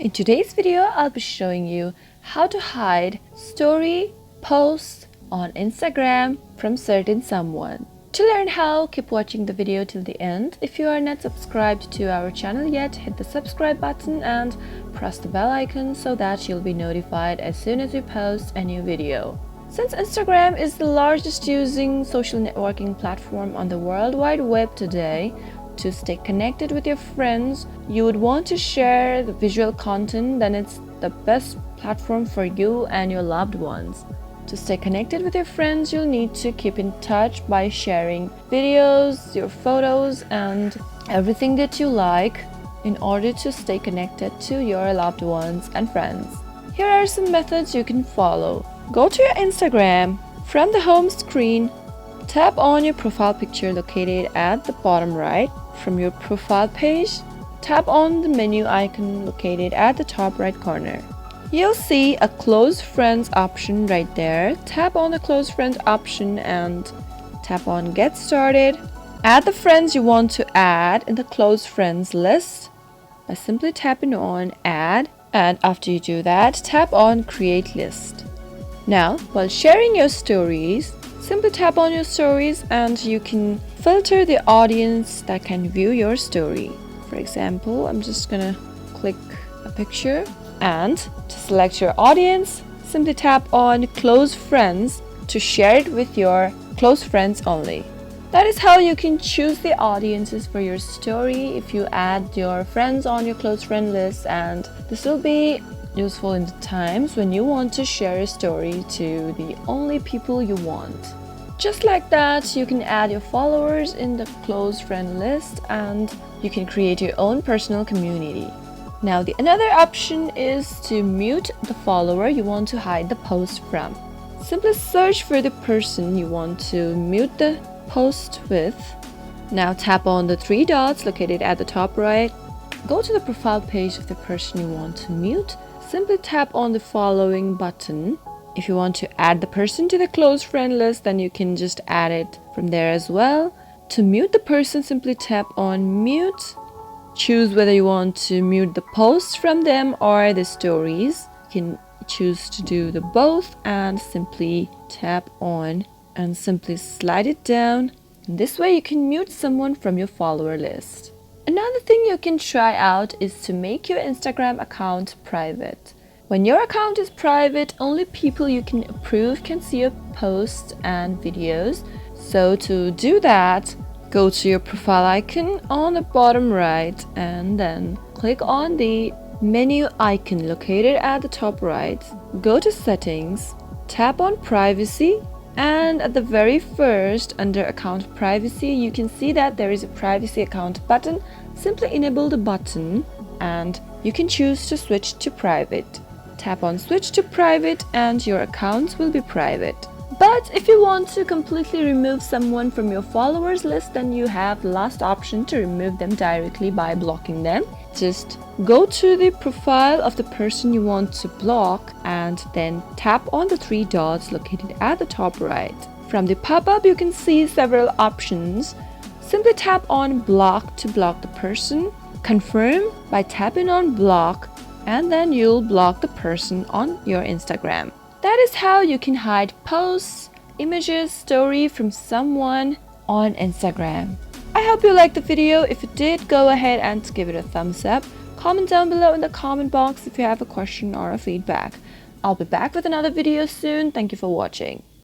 In today's video, I'll be showing you how to hide story posts on Instagram from certain someone. To learn how, keep watching the video till the end. If you are not subscribed to our channel yet, hit the subscribe button and press the bell icon so that you'll be notified as soon as we post a new video. Since Instagram is the largest using social networking platform on the World Wide Web today, to stay connected with your friends, you would want to share the visual content, then it's the best platform for you and your loved ones. To stay connected with your friends, you'll need to keep in touch by sharing videos, your photos, and everything that you like in order to stay connected to your loved ones and friends. Here are some methods you can follow. Go to your Instagram. From the home screen, tap on your profile picture located at the bottom right. From your profile page, tap on the menu icon located at the top right corner. You'll see a close friends option right there. Tap on the close friends option and tap on get started. Add the friends you want to add in the close friends list by simply tapping on add, and after you do that, tap on create list. Now, while sharing your stories, simply tap on your stories and you can filter the audience that can view your story. For example, I'm just gonna click a picture, and to select your audience, simply tap on close friends to share it with your close friends only. That is how you can choose the audiences for your story if you add your friends on your close friend list, and this will be useful in the times when you want to share a story to the only people you want. Just like that, you can add your followers in the close friend list and you can create your own personal community. Now, the another option is to mute the follower you want to hide the post from. Simply search for the person you want to mute the post with. Now tap on the three dots located at the top right. Go to the profile page of the person you want to mute. Simply tap on the following button. If you want to add the person to the close friend list, then you can just add it from there as well. To mute the person, simply tap on mute. Choose whether you want to mute the posts from them or the stories. You can choose to do the both and simply tap on and simply slide it down. This way you can mute someone from your follower list. Another thing you can try out is to make your Instagram account private. When your account is private, only people you can approve can see your posts and videos. So to do that, go to your profile icon on the bottom right and then click on the menu icon located at the top right. Go to settings, tap on privacy, and at the very first under account privacy, you can see that there is a privacy account button. Simply enable the button and you can choose to switch to private. Tap on switch to private and your account will be private. But if you want to completely remove someone from your followers list, then you have the last option to remove them directly by blocking them. Just go to the profile of the person you want to block and then tap on the three dots located at the top right. From the pop-up, you can see several options. Simply tap on block to block the person. Confirm by tapping on block, and then you'll block the person on your Instagram. That is how you can hide posts, images, story from someone on Instagram. I hope you liked the video. If you did, go ahead and give it a thumbs up. Comment down below in the comment box if you have a question or a feedback. I'll be back with another video soon. Thank you for watching.